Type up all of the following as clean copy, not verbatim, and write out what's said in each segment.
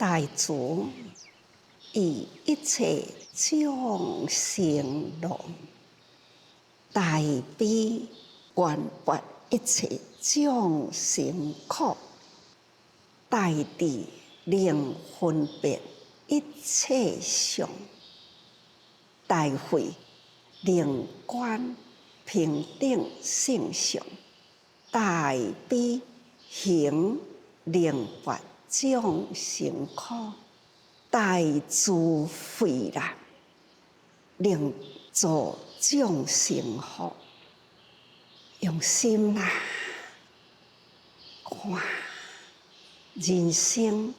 大慈以一切众生乐，大悲愿拔一切众生苦，大智能分别一切相，大慧能观平等性相，大悲行能拔众生苦，大智慧啦能助众生福。用心啦，看人生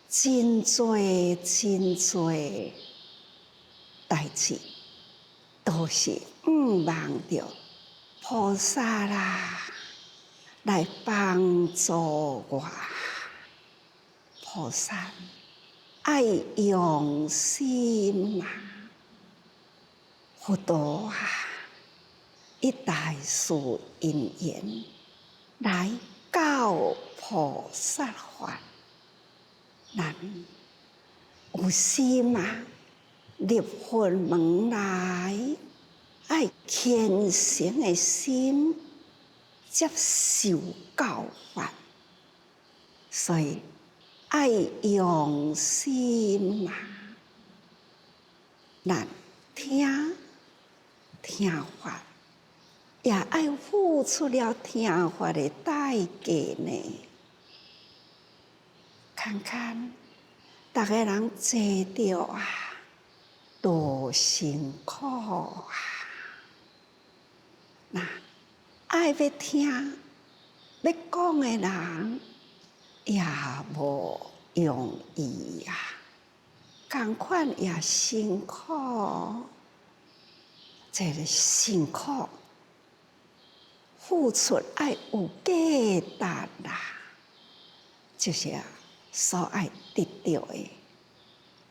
真多代志，都是望着菩萨啦来帮助我。菩萨爱用心啊，佛陀啊，一大事因缘来教菩萨法，咱有心啊，入佛门来，爱虔诚的心接受教法，所以爱用心啊，咱听法，也爱付出了听法的代价呢。看看，大家人坐着啊，多辛苦啊！那爱要听、要讲的人，也无容易呀，同款也辛苦，这个辛苦付出爱有价值啦，就是所爱得到的，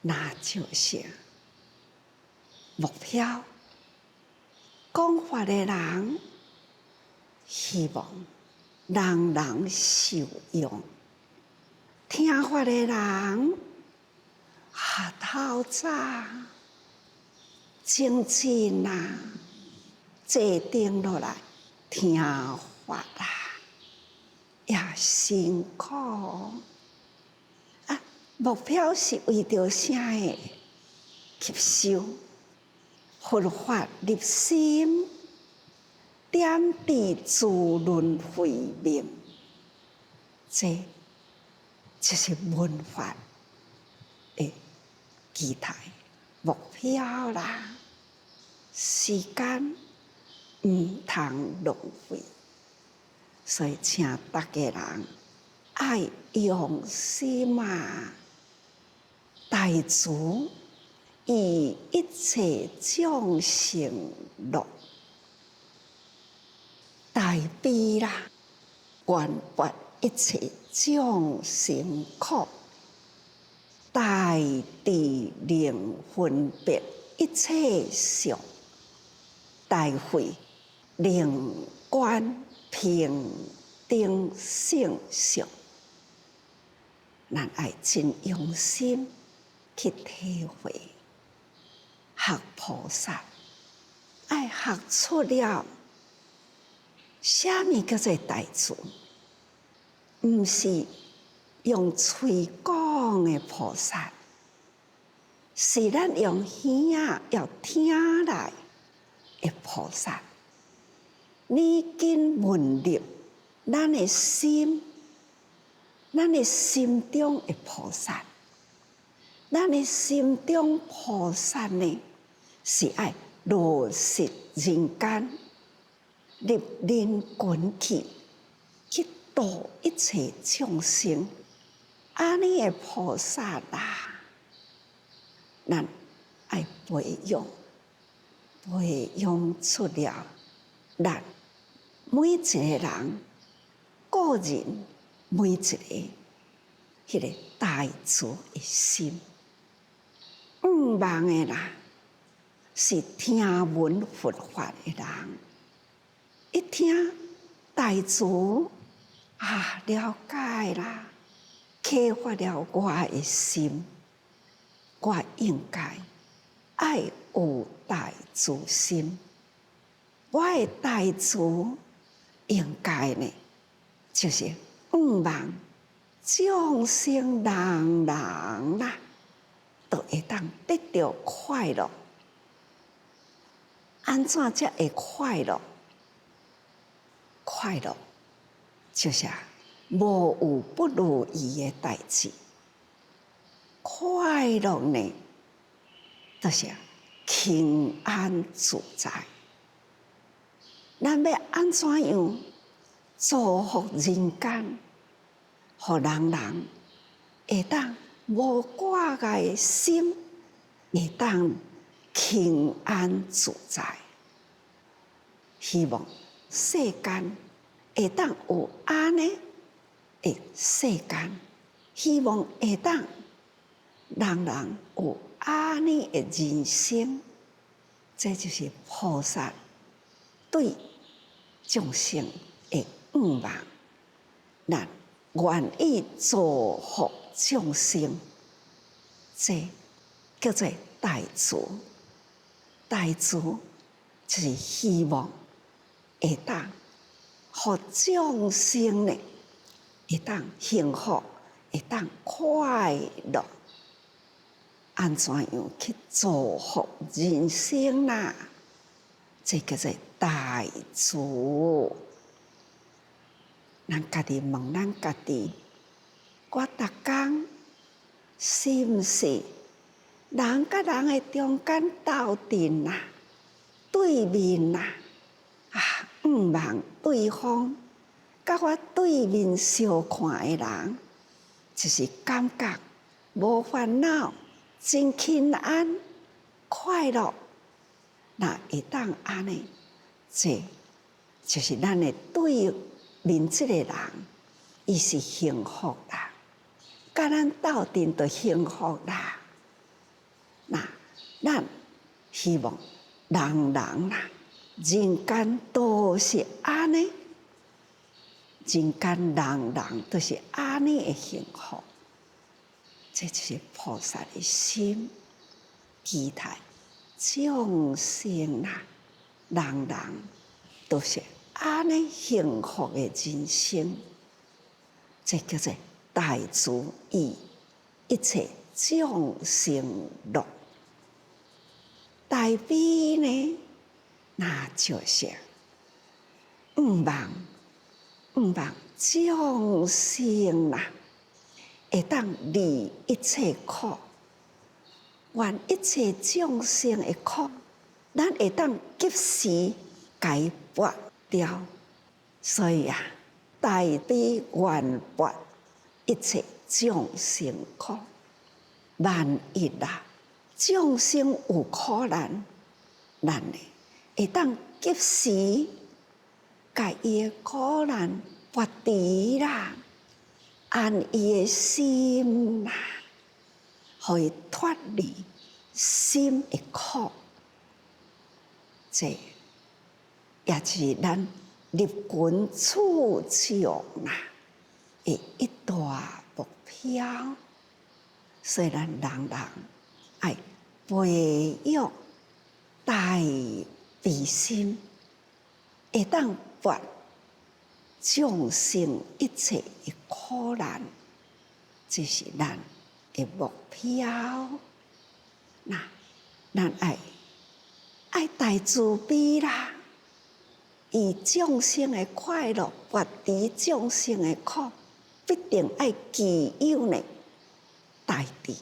那就是目标。讲法的人希望人人受用，听法的人透早精进啊，坐定落来听法啦，也辛苦啊。目标是为着啥个？吸收佛法入心，点滴自轮回命，这就是文法的期待目标啦。时间唔通浪费，所以请大家人爱用心啊，大慈以一切众生乐，大悲啦愿拔一切众生苦，大智能分别一切相，大慧能观平等性相。咱爱真用心去体会，学菩萨，爱学出了啥物叫做大慈？毋是用嘴讲的菩萨，是咱用耳仔要听来的菩萨。你紧问入咱的心，咱的心中的菩萨，咱的心中菩萨呢，是爱落实人间，入人群去度一切众生，安尼的菩萨啦，咱爱培养出了咱每一个人个人每一个迄个大慈的心。望的啦，是听闻佛法的人，一听大慈啊，了解啦，启发了我的心，我应该爱有大慈心。我的大慈应该呢，就是望众生人啦，都会当得到快乐。安怎才会快乐？快乐就是无有不如意的代志。快乐呢，就是平安自在。咱要安怎样祝福人间，互人人会当无挂碍的心，会当平安自在。希望世间会当有安尼的世间，希望会当人人有安尼的人生。这就是菩萨对众生的愿望，咱愿意祝福众生，这叫做大慈。大慈就是希望会当互众生呢，会当幸福，会当快乐。安怎样去祝福人生啦？这叫做大慈。咱家己问咱家己，我逐工是毋是人甲人的中间斗阵啦、对面啦、望对方甲我对面相看的人，就是感觉无烦恼，真平安、快乐。那会当安尼，这就是咱的对面这个人，伊是幸福啦。甲咱斗阵就幸福啦。那咱希望人人啦，人间都是安尼，人间人人都是安尼的幸福。这就是菩萨的心，期待众生啦，人人都是安尼幸福的人生。这叫做大慈意，一切众生乐。大悲呢，那就是望众生啦，会当离一切苦，愿一切众生的苦，咱会当及时解决掉。所以大悲愿拔一切众生苦。万一众生有苦难，咱呢会当及时甲伊的苦难拔除啦，安伊的心啦，互伊脱离心的苦。这也是咱立群处长的一大目标。所以咱人人爱培养大悲心，会当拔众生一切的苦难，这是咱的目标。那咱爱大慈悲啦，以众生的快乐拔除众生的苦，必定爱具有呢大智。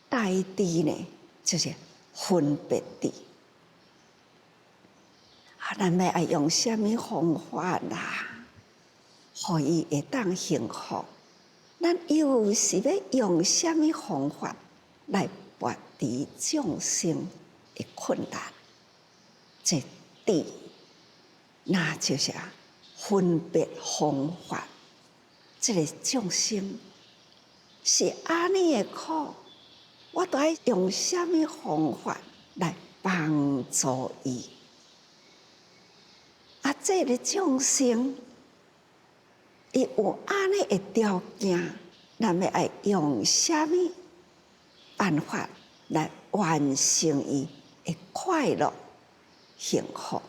大智呢，就是分别智。咱要爱用什么方法啦，互伊会当幸福？咱又是要用什么方法来拔除众生的困难？这智，那就是分别方法。这个众生是安尼的苦，我都要用什么方法来帮助伊？这个众生，伊有安尼的条件，咱要爱用什么办法来完成伊的快乐、幸福？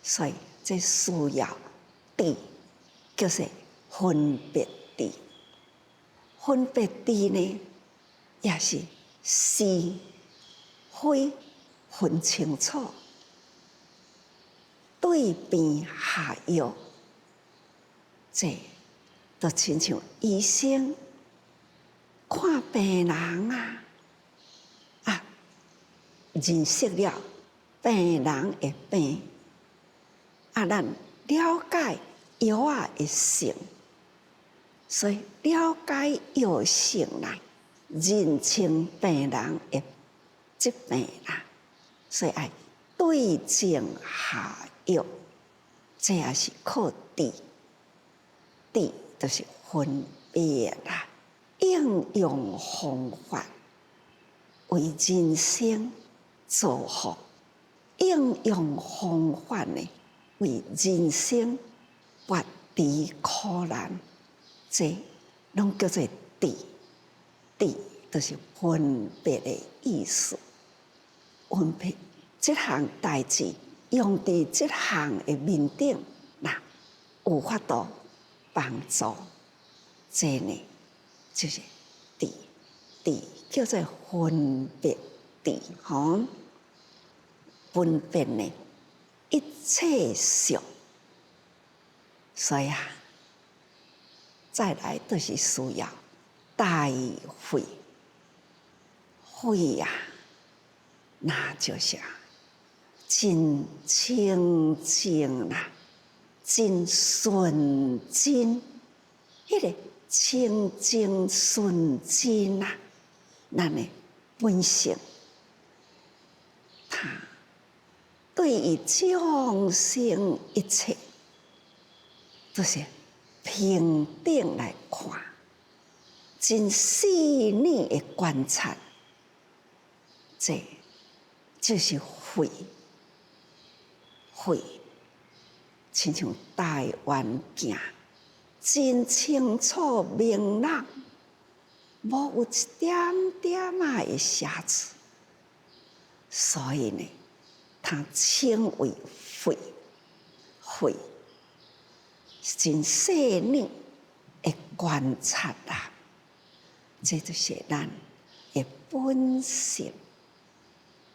所以这需要智，叫做分别智。分别智呢，也是是非分清楚，对病下药。这就亲像医生看病人认识了病人的病，咱了解药的性，所以了解药性啦，认清病人的疾病啦，所以爱对症下药，这也是靠智。智就是分别啦，应用方法为人生造福，应用方法呢为人生拔除苦难，这拢叫做智。智就是分别的意思。分别这项代志用伫这项的面顶，有法度帮助，这呢就是智。智叫做分别智，分别呢一切相。所以再来就是需要大慧。慧那就是真清净啦，真纯真，迄个清净纯真咱的本性，他对于众生一切，都是平等来看，真细腻的观察，这就是慧。慧亲像台湾镜，真清楚明朗，无有一点点的瑕疵。所以呢，它称为慧。慧是真细腻的观察这就是咱的本性，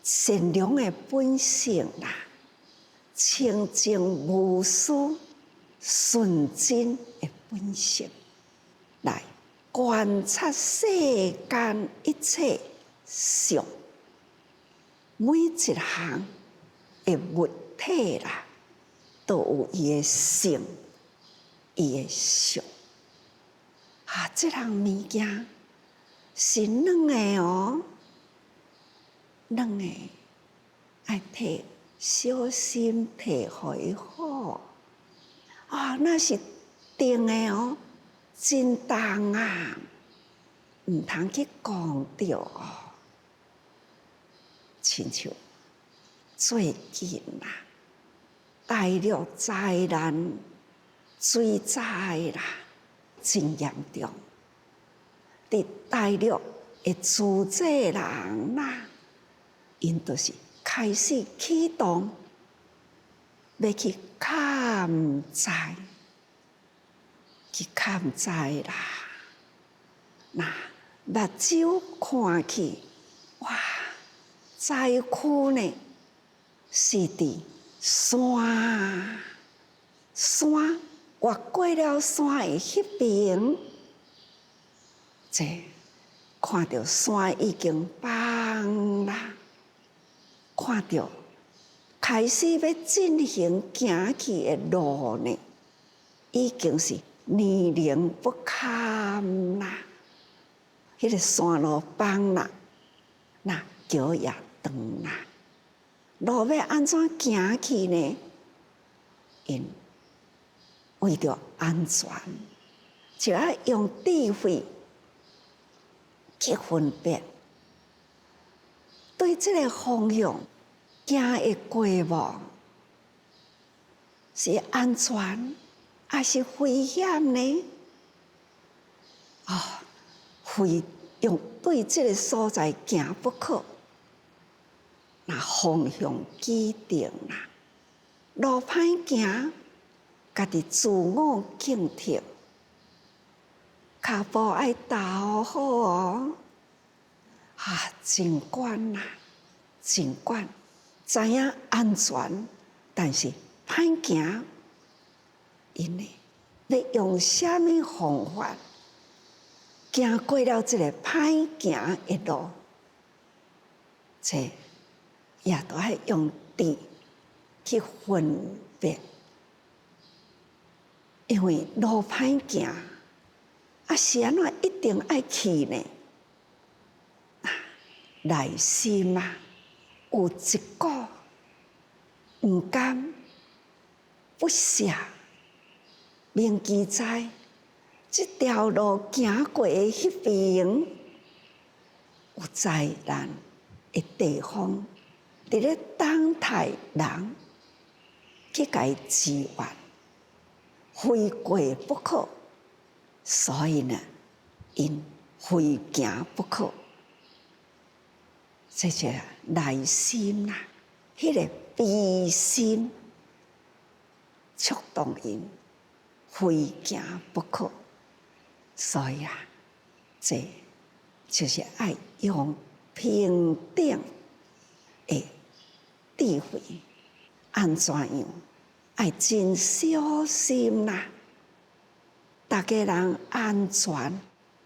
善良的本性清净无私、纯真的本性，来观察世间一切相，每一项的物体都有伊的性、伊的相。这项物件是软的软的，爱摕小心摕互伊好。那是重的真重毋通去讲着亲像最近大陆灾难、水灾真严重，伫大陆的自责人因就是开始启动，要去砍灾，去砍灾目睭看去，灾区呢是伫山越过了山的迄边，这看到山已经崩啦，看到开始要进行行去的路呢，已经是泥泞不堪啦。迄个山路崩啦，桥也断啦，路要安怎行去呢？因为着安全，就要用智慧去分辨，对这个方向行的过路是安全还是危险呢？非用对这个所在行不可。那方向既定啦，路歹行，家己自我警惕，脚步爱踏好哦。尽管啦，尽管知影安全，但是歹行，因为要用什么方法行过了这个歹行的路，这也都要用智去分别，因为路歹行，是安怎一定爱去呢？内心有一股毋甘、不舍，铭记在这条路行过的迄边有灾难的地方，伫咧等待人去甲伊支援，非过不可。所以呢，因非行不可。这就内心迄个悲心触动因，非行不可。所以这就是爱用平等的智慧，安怎样？爱真小心大家人安全，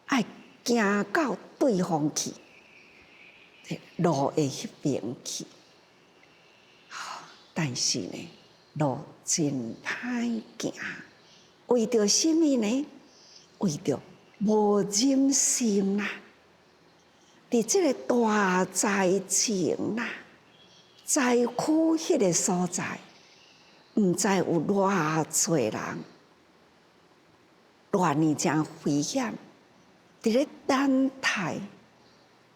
爱行到对方去。路的迄边去，但是呢，路真歹行。为着什么呢？为着无忍心伫这个大灾情灾区迄个所在，毋知有偌侪人，偌呢真危险，伫咧等待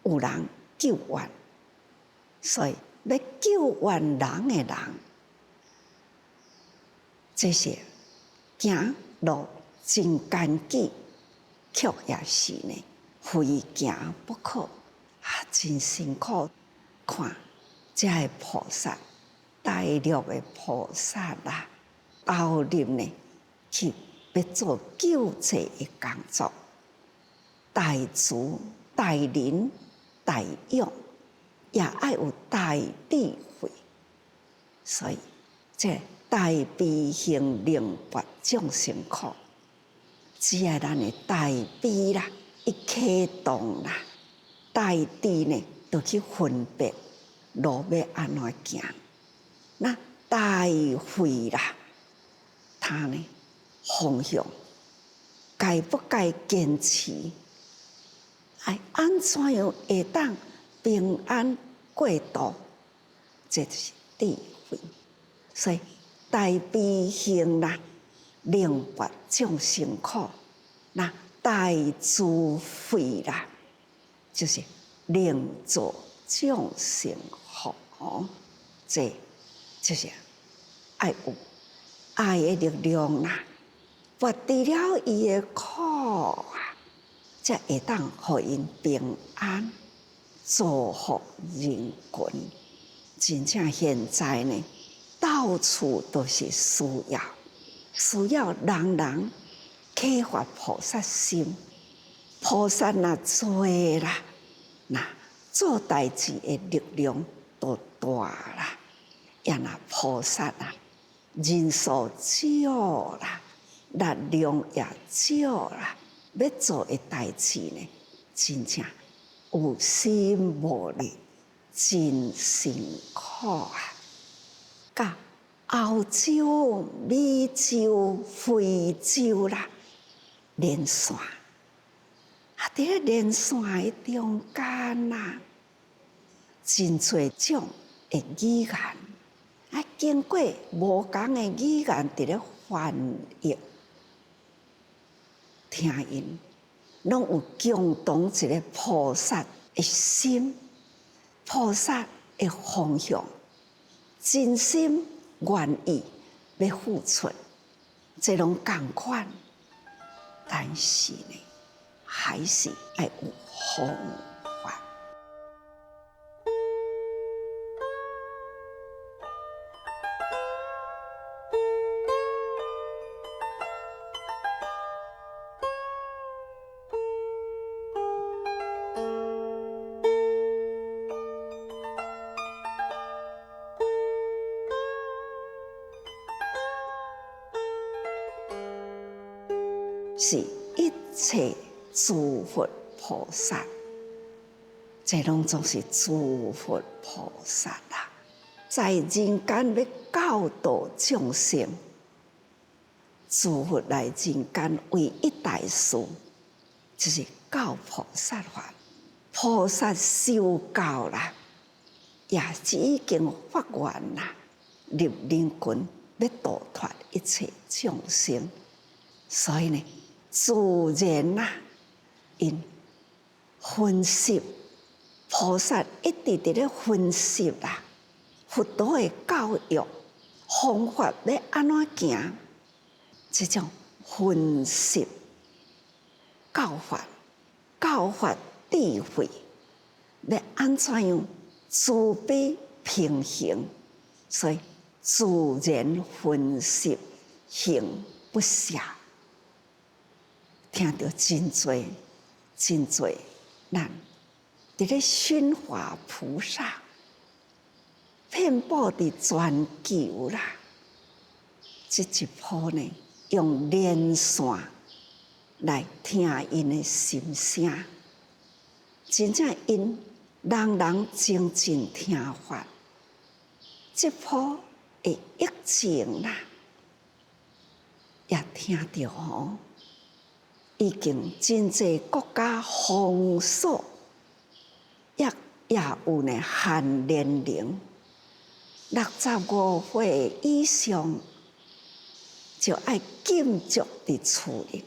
有人救援，所以要救援人的人，这些行路真艰巨，却也是呢，非行不可。真辛苦。看这个菩萨，大陆的菩萨投入呢去要做救济的工作，大慈大仁大勇，也爱有大智慧，所以这大悲行灵拔众生苦，只要咱的大悲一启动大智呢就去分别路要安怎行，那大慧他呢方向该不该坚持？安怎样会当平安过渡？这就是智慧。所以大悲行令拔众生苦，大智慧就是令做众生福。这就是爱有爱的力量拔除了伊的苦才会当互因平安，造福人群。真正现在呢，到处都是需要人人启发菩萨心。菩萨做做代志的力量都大也菩萨人数少力量也少要做的代志呢，真正有心无力，真辛苦甲欧洲、美洲、非洲连线，伫咧连线的中间真侪种的语言，经过无同的语言伫咧翻译，听因拢有共同一个菩萨的心，菩萨的方向，真心愿意要付出，这拢共款。但是呢，还是要有方法。是一切诸佛菩萨，这拢总是诸佛菩萨啦，在人间要教导众生，诸佛来人间唯一大事，就是教菩萨法。菩萨修教啦，也是已经发愿啦，入人群要度脱一切众生，所以呢，自然啦，因分析菩萨一直伫咧分析啦，佛陀的教育方法要安怎行，这种分析教法智慧要安怎样慈悲平衡，所以自然分析行不暇。听到真多咱伫咧宣化菩萨，遍布伫全球啦。这一波呢，用连线来听因的心声，真正因人人精进听法。这波的疫情啦，也听到吼。已经真侪国家封锁，也有呢限年龄，65岁以上就要禁足伫厝里，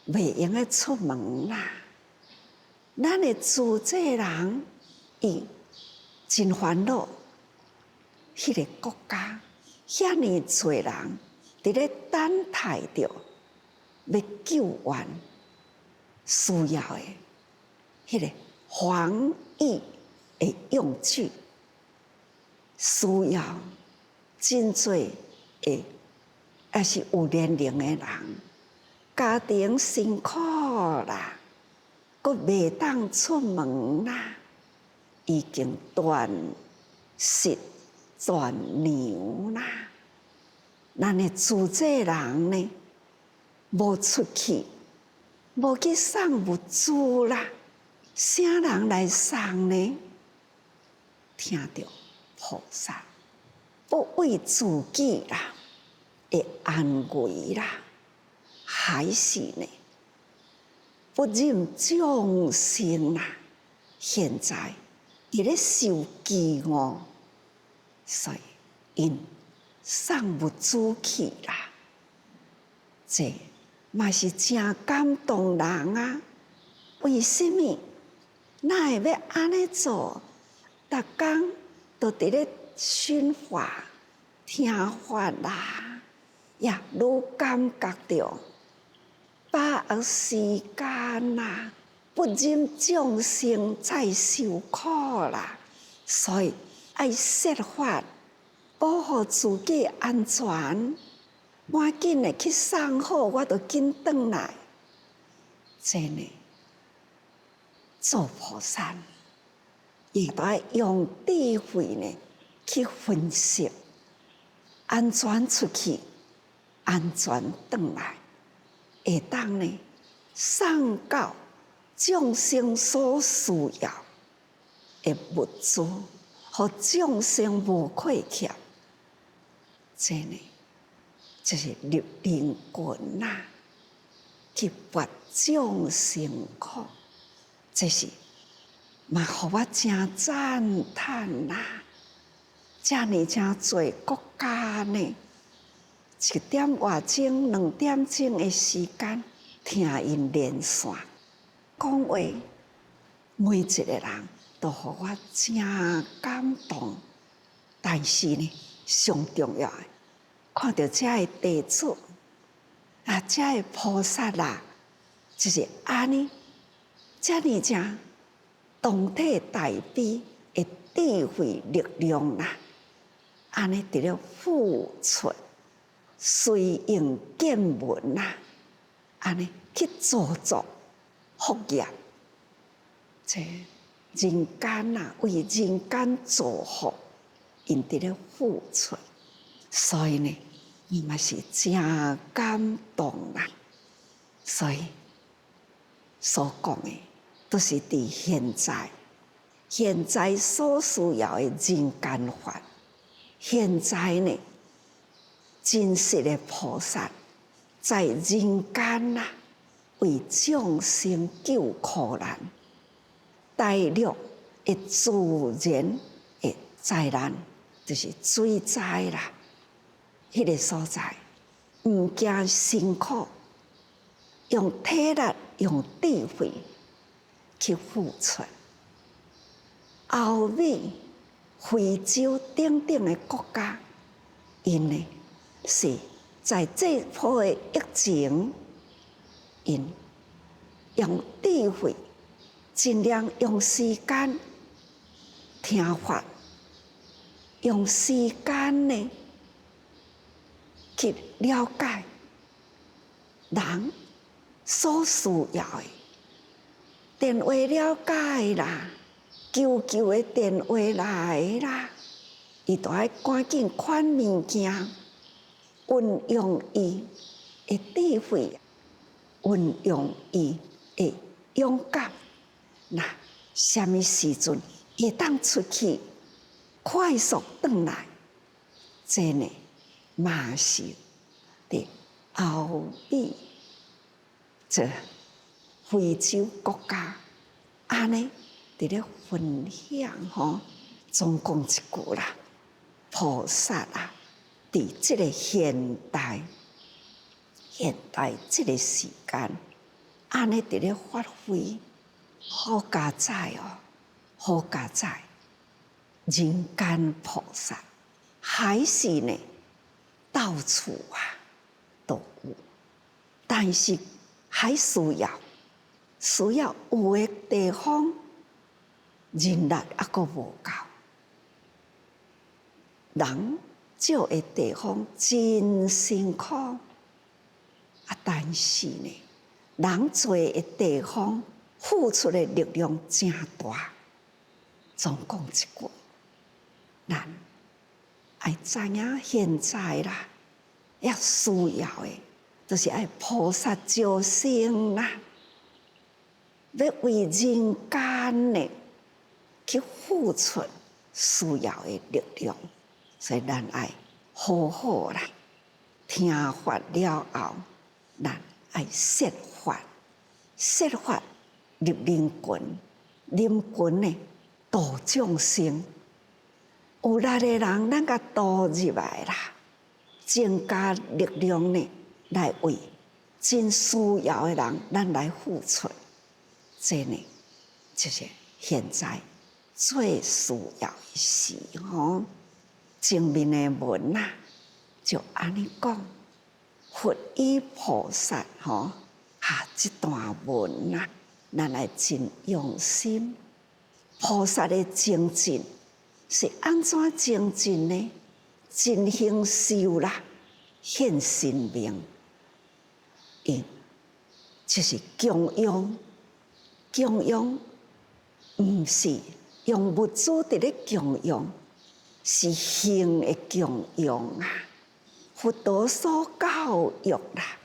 袂用出门啦。咱的自济人伊真烦恼，迄个国家遐尼侪人伫咧等待着。要救援需要的迄个防疫的用具，需要真侪的，也是有年龄的人，家庭辛苦啦，佫袂当出门啦，已经断食断粮啦。咱的自济人呢？无出去，无去送物资啦，啥人来送呢？听到菩萨不为自己啦的安危啦，还是呢不忍众生啦，现在伫咧受饥饿，所以因送物资去啦，这。嘛是真感动人啊！为什么？哪会要安尼做？逐工都伫咧熏法、听法啦，也愈感觉到把握时间啦，不忍众生再受苦啦，所以爱设法保护自己安全。赶紧的去送好，我就紧转来。真的，做菩萨，也都要用智慧呢去分析，安全出去，安全转来，会当呢送到众生所需要的物资，互众生无亏欠。真的。就是入人群啦，去拔众生苦，这是嘛，互我真赞叹啦！遮尔真侪国家呢，1点外钟、2点钟的时间听因连线讲话，每一个人都互我真感动。但是呢，上重要的。看到这的弟子啊，这的菩萨啦，就是安尼，遮尔正动体大悲的智慧力量啦，安尼伫咧付出，随应见闻啦，安尼去做福业，这人间啊，为人间造福，因伫咧付出，所以呢，伊嘛是真感动啦。所以所讲的，都是伫现在所需要的人间法。现在呢，真实的菩萨在人间啊，为众生救苦难，带入的自然的灾难，就是水灾啦。迄个所在，毋惊辛苦，用体力、用智慧去付出。欧美、非洲等等的国家，因呢是在这波的疫情，因用智慧，尽量用时间听法，用时间呢去了解人所需要的，电话了解啦。求的电话来啦，伊就爱赶紧款物件，运用伊的智慧，运用伊的勇敢。那什么时阵会当出去，快速转来？这呢，嘛是伫欧美这非洲国家安尼。伫咧分享吼，总讲一句啦，菩萨啊，伫即个现代即个时间，安尼伫咧发挥，好加载哦，好加载，人间菩萨还是呢，到处啊都有，但是还需要有的地方。人力还阁无够，人少的地方真辛苦，但是呢，人多的地方付出的力量真大。总讲一句，咱爱知影现在啦，要需要的，就是爱菩萨救生啦，要为人间呢。去付出需要的力量，所以咱爱好好啦，听法了后，咱爱设法入人群呢度众生。有力的人，咱甲度入来啦，增加力量呢，来为真需要的人，咱来付出。这呢，就是现在。最需要的是吼，前面的文啊，就安尼讲，佛依菩萨吼，这段文啊，咱来真用心。菩萨的精进是安怎精进呢？真行修啦，现神明，就是供养，毋是。用物资伫咧供养，是行的供养啊！佛陀所教育啦，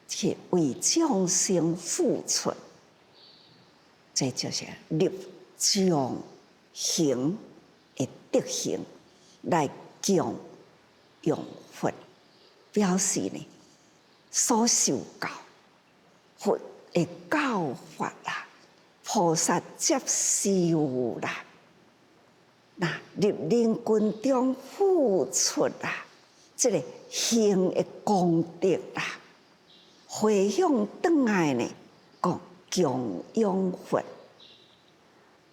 去为众生付出，这就是立众行的德行来供养佛，表示呢所受教佛的教法啦。菩萨接受啦，入人群中付出啦，这个行的功德啦，回向转来呢，讲供养佛，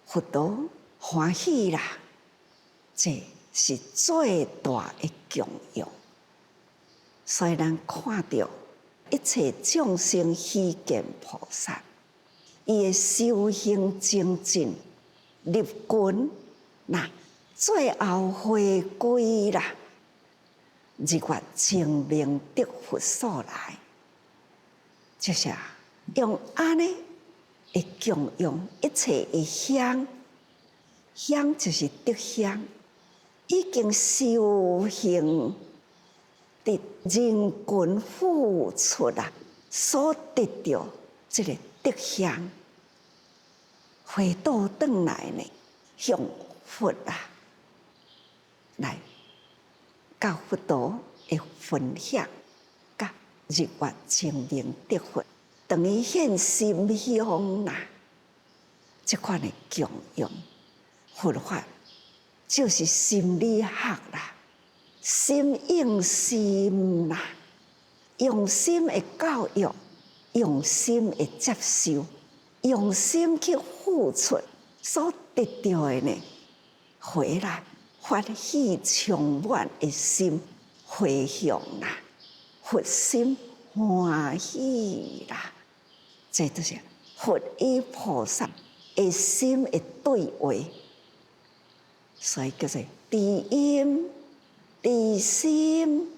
佛陀欢喜啦，这是最大的供养。所以咱看到一切众生希见菩萨，伊的修行精进入群，那最后回归啦，日月清明得佛所来，就是用安尼会供养一切的香，香就是德香，已经修行伫人群付出啊，所得到这个德香，回倒转来呢，向佛啊来甲佛陀的分享，甲日月清明得佛，等于现心香啦。这款的供养佛法，就是心理学啦，心应心啦，用心的教育，用心的接受，用心去付出，所得到的呢，回来发喜充满的心回向啦，佛心欢喜啦，这就是佛与菩萨的心的对话，所以叫做知音知心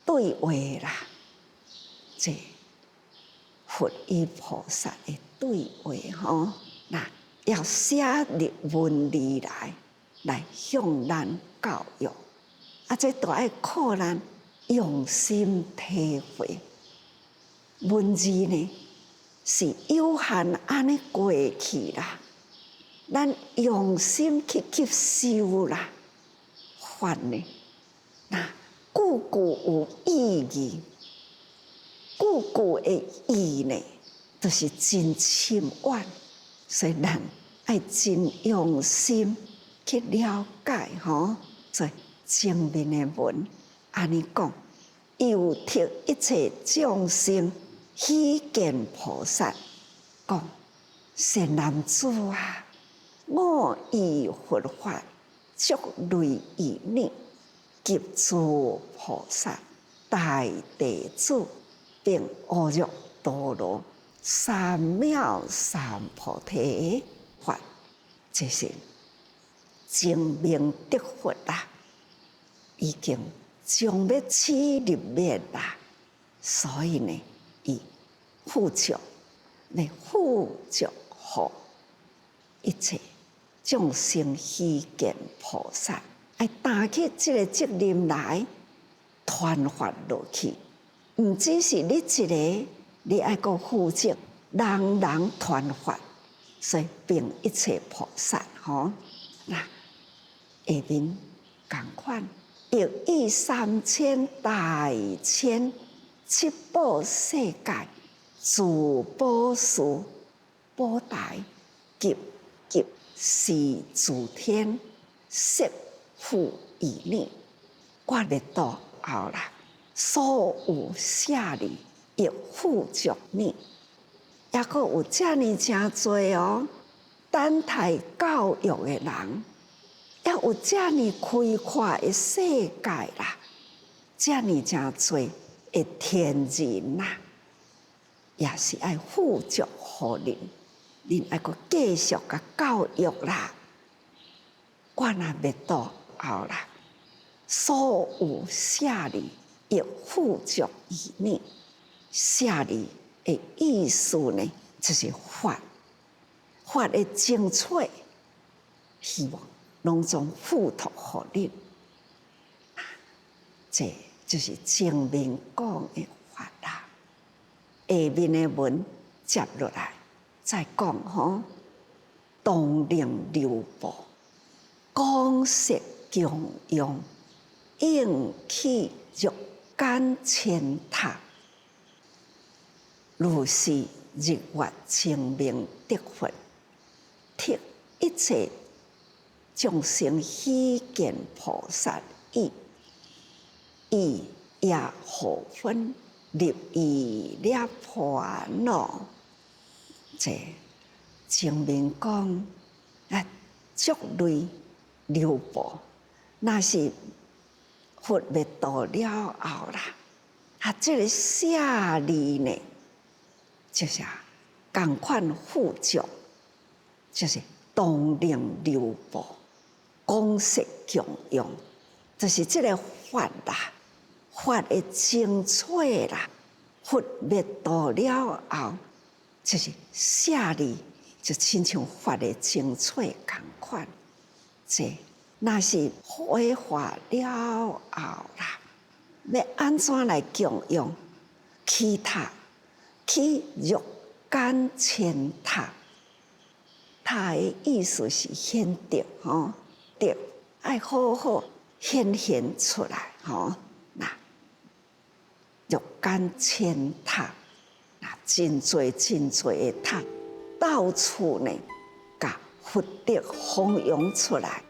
对话啦。这佛与菩萨的对话吼，那要写入文字来向咱教育，这都要靠咱用心体会。文字呢是有限安尼过去啦，咱用心去吸收啦，法呢，那句句有意义，句句的意呢，都是真深远，所以咱爱真用心去了解吼。所以前面的文安尼讲，又替一切众生希见菩萨讲：善男子啊，我以佛法足类于你，及诸菩萨大弟子，并阿耨多罗三藐三菩提法，这是证明得佛啦，已经将要起入灭啦，所以呢，伊付囑来付囑予一切众生希见菩萨，爱担起这个责任来传发落去，唔只是你一个，你爱个负责，人人传发，所以并一切菩萨吼，那下面同款，亦以3000大千七宝世界诸宝树宝台及是诸天摄付于你，我入到后啦，所有舍利亦付囑你，也佫有遮尼诚侪哦，等待教育的人，也有遮尼开阔的世界啦，遮尼诚侪的天人啦，也是爱付囑予恁，恁爱佫继续甲教育啦。我若灭到后啦，所有舍利亦付囑于你。舍利的意思呢，就是法，法的精粹，希望拢总付托予恁。这就是前面讲的法啦。下面的文接落来再讲吼，当令流布，广设供养，应起欲间千塔，如是日月清明得佛，替一切众生希见菩萨意，以也何分入于涅槃咯？这前面讲足类流布，那是佛灭度了后啦，这个下利呢，就是同款副将，就是东陵刘布，公式强用，就是这个法啦，法的精粹啦，法灭度了后，就是下利，就亲像法的精粹同款。这那是毁法了后啦，要安怎来强用？起塔，起欲干前塔。他的意思是显德吼，德爱好好显现出来吼。那欲干千塔，那真多真多的塔，到处呢，甲福德弘扬出来。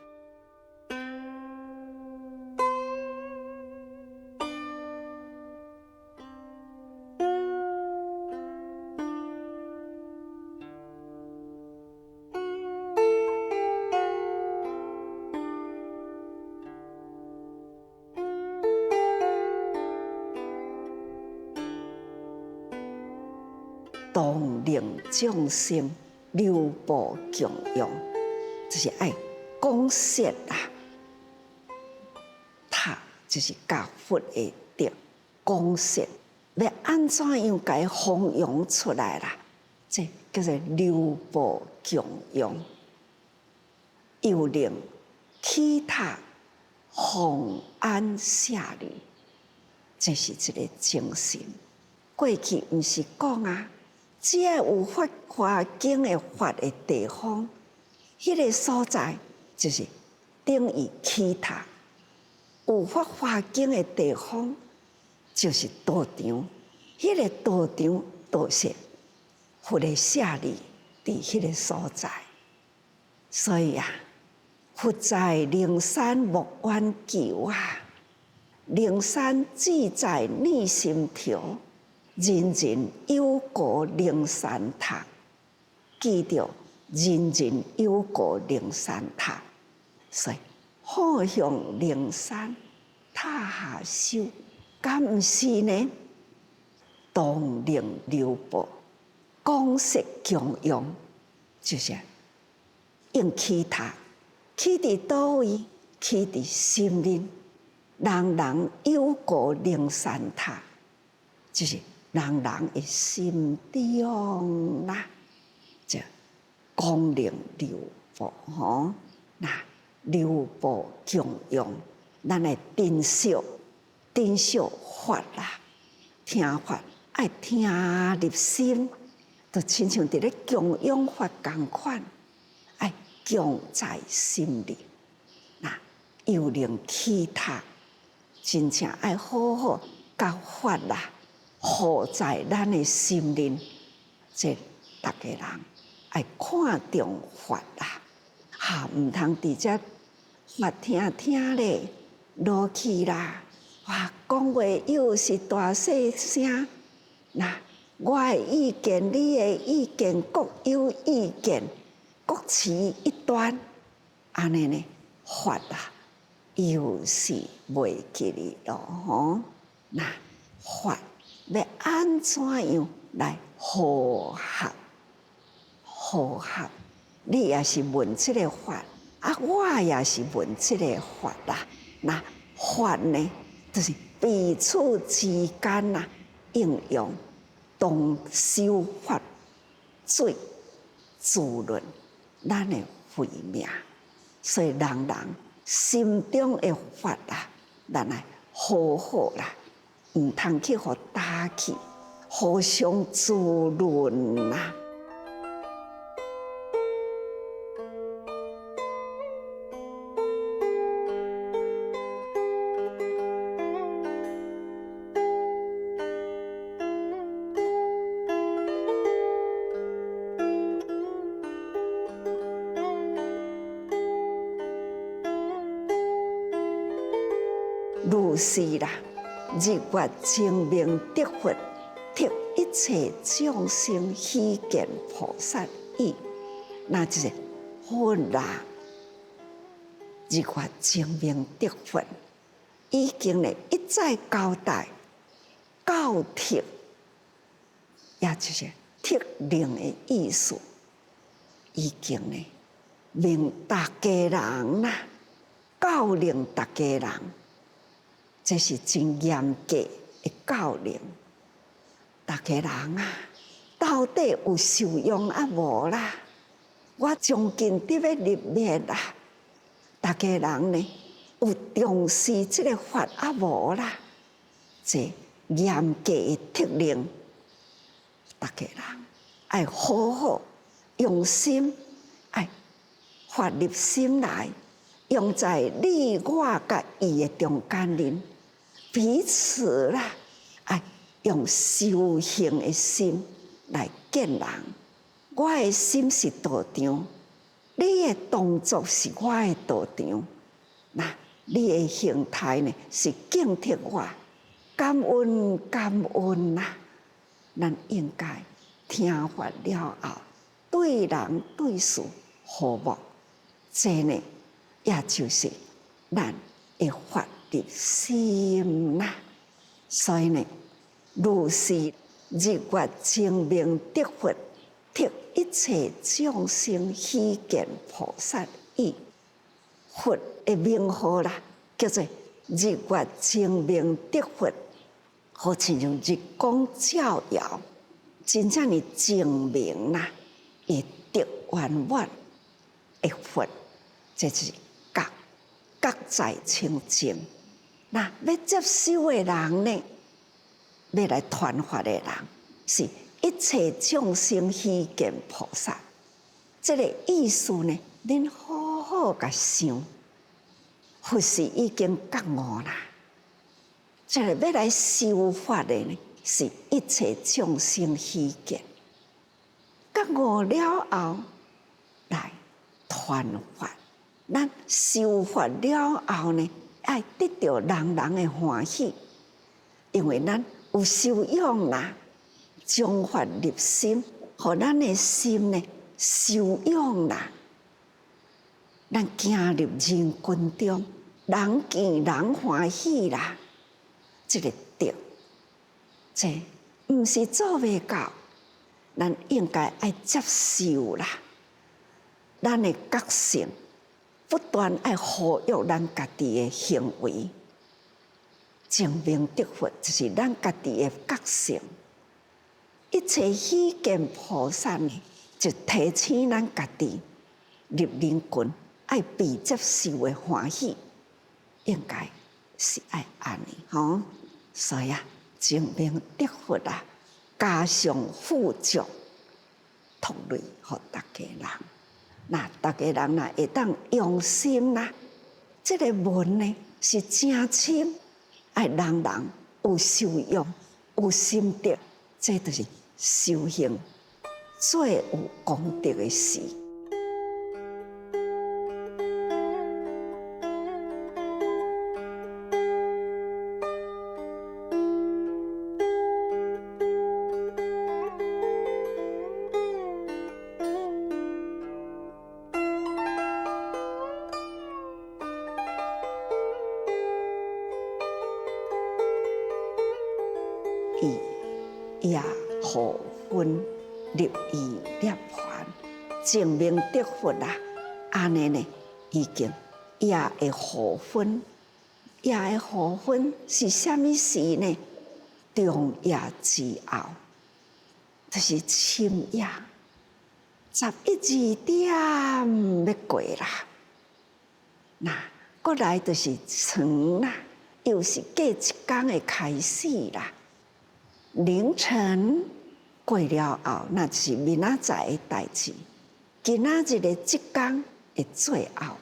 动令众生，流布强用，就是爱讲说啊。塔就是教佛的德，讲说要安怎样该弘扬出来啦？这叫做流布强用，又令起塔弘安下利，这是一个精神。过去毋是讲啊？只要有华经的法的地方，迄个所在就是等于起塔；有华经的地方，就是道场。迄个道场就是佛的下利伫迄个所在。所以啊，佛在灵山莫远求啊，灵山自在逆心头。人人有过灵山塔，记着人人有过灵山塔，所以好向灵山塔下修，敢毋是呢？动灵流布，讲说强用，就是用起塔，起伫倒位？起伫心灵，人人有过灵山塔，就是。人人的心中啦，就光灵流布吼，那流布强用，咱的珍惜法啦，听法爱听入心，就亲像伫咧强用法同款，爱强在心里。那又令起塔，真正爱好好教法啦。护在咱的心灵，这逐个人爱看重法啦，毋通伫遮法听咧落去啦。哇，讲话又是大细声，那我的意见，你的意见，各有意见，各持一端，安尼呢，法啦，又是袂记哩咯吼。那法。要安怎样来和合？和合，你也是问这个法，我也是问这个法啦。那法呢，就是彼此之间呐应用，同修法，最自论咱的慧命。所以人人心中的法啦，咱来好好啦。毋通去互打气，互相自论啦。如是啦。日月精明得佛，得一切众生希见菩萨意，那就是佛啦。日月精明得佛，已经呢一再交代，教特，也就是特令的意思，已经呢令大家人啦，教令大家人，这是真严格的教令。大家人啊，到底有受用啊无啦？我将近伫要入灭啦，大家人呢有重视这个法啊无啦？这严格的特令，大家人爱好好用心，爱发入心来，用在你我甲伊的中间人，彼此啦，爱用修行的心来见人。我的心是道场，你的动作是我的道场。那你的形态呢是敬贴我，感恩感恩呐。咱应该听法了后，对人对事和睦，这呢也就是咱的法的心呐。所以呢，如是日月精明得佛，得一切众生希见菩萨意。佛的名号啦，叫做日月精明得佛，好亲像日光照耀，真正的精明啦，会得圆满的佛，这是觉在清净。那要接受的人呢，要来传法的人，是一切众生希见菩萨。这个意思呢，恁好好甲想，佛是已经觉悟啦。这个要来修法的呢，是一切众生希见。觉悟了后，来传法。咱修法了后呢，爱得到人人的欢喜，因为咱有修养啦，将法入心，互咱的心呢修养啦。咱行入人群中，人见人欢喜啦。这个德，这毋是做袂到，咱应该爱接受啦。咱的觉性不断爱呼吁咱家己的行为，精明得佛就是咱家己的觉性。一切希见菩萨呢，就提醒咱家己入人群爱被接受的欢喜，应该是爱安尼吼。所以啊，精明得佛啊，加上富足，同类互大家人。那大家人呐，会当用心啦。这个文呢是真深，爱人人有受用，有心得，这就是修行最有功德的事。也互分入于涅槃，证明得佛啦。安尼呢，已经也会互分，也会互分是啥物事呢？中夜之后，就是深夜11、2点要过啦。那过来就是床啦，又是过一天的开始啦。凌晨过了后，那是明仔载的代志。今仔日的这天的最后，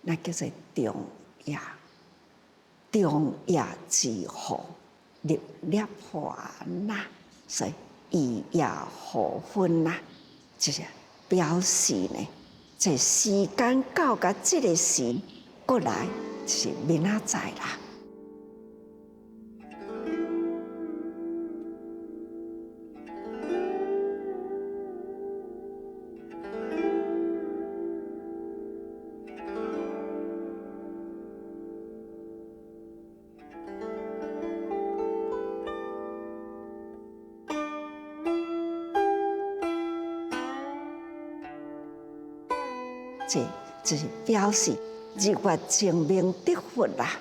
那叫做中夜。中夜之后入涅槃啦，所以以夜互分啦，就是表示呢，这时间到达这个时，过来就是明仔载啦。这就是表示日月精明得佛啦，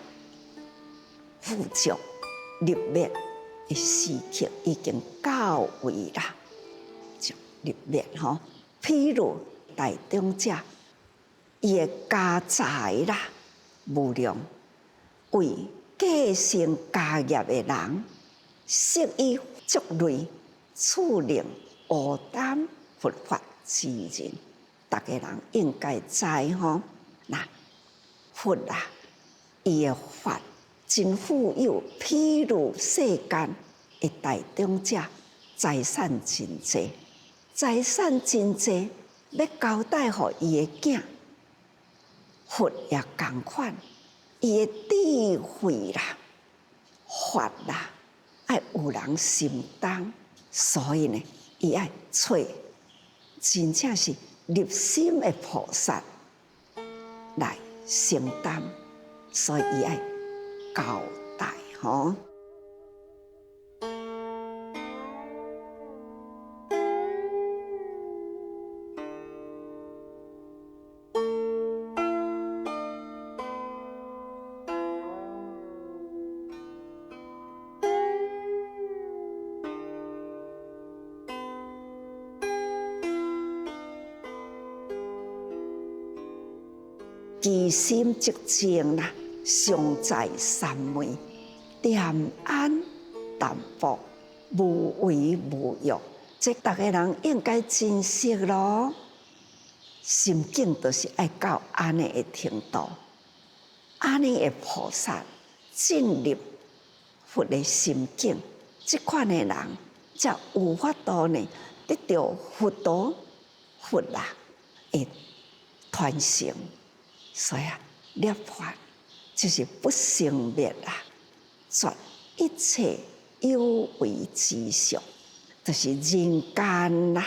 富足立灭的时刻已经到位啦，就立灭吼。譬如大中者，伊的家财啦无量，为继承家业的人，适以族类处令无担佛法之人。大家人应该知吼，那佛啊，伊的法真富有，譬如世间的大中者，财产真济，财产真济，要交代互伊的囝，佛也同款，伊的智慧啦、法啦，爱有人心当，所以呢，伊爱找真正是入心的菩萨来承担，所以伊爱交代吼。其心即静啦，常在三昧，恬安淡泊，无为无欲。这大家人应该珍惜咯。心境就是爱到安尼的程度，安尼的菩萨进入佛的心境，这款的人才有法度呢，得到佛道佛啦的传承。所以啊，涅槃就是不生灭啦，绝一切有为之上，就是人间啦，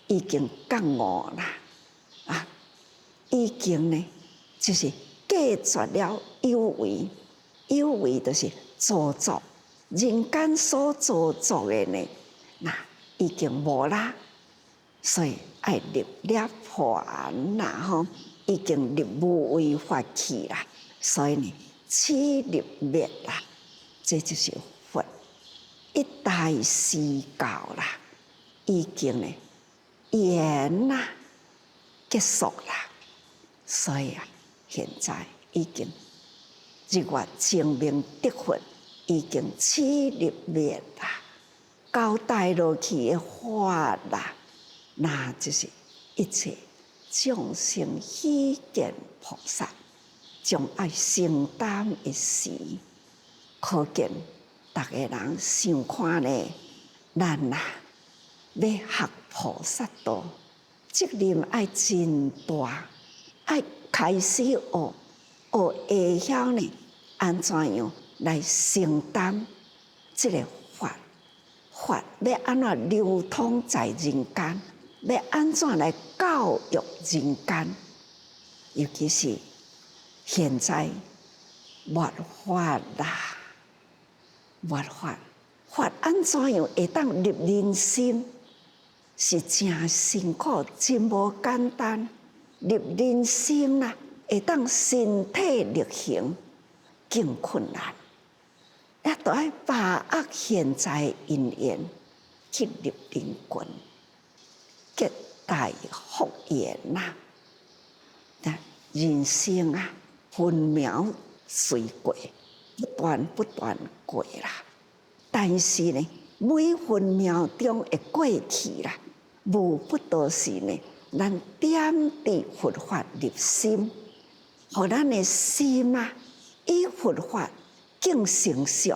已经觉悟啦，已经呢，就是隔绝了有为，有为就是造作，人间所造作的呢，那已经无啦，所以爱入涅槃啦吼。已经入无为法去啦，所以呢，起入灭啦，这就是佛一代施教啦，已经呢缘啦结束啦，所以啊，现在已经日月精明得佛，已经起入灭啦，交代落去的法啦，那就是一切。众生希见菩萨，将爱承担一时，可见大家人想看呢，咱啊要学菩萨道，责任爱真大，爱开始学会晓呢，安怎样来承担这个法？法要安怎流通在人间？要安怎来教育人间？尤其是现在末法啦，末法，法安怎样会当入人心？是真辛苦，真无简单。入人心啦，会当身体力行，更困难。也都要把握现在因缘去入人群。结大福缘呐！人生啊，分秒随过，不断过啦。但是呢，每分秒钟会过去啦，无不都是呢，咱点滴佛法入心，互咱的心啊，以佛法更成熟，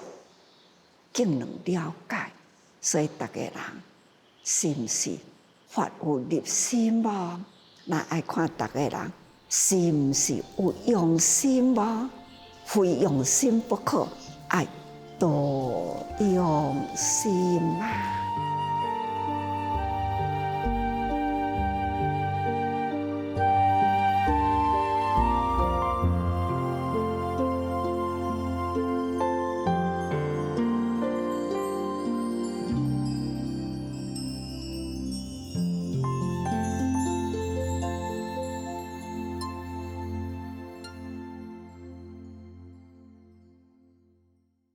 更能了解。所以大家人是不是？法有入心无？那爱看大家人是毋是有用心无？非用心不可，爱多用心啊！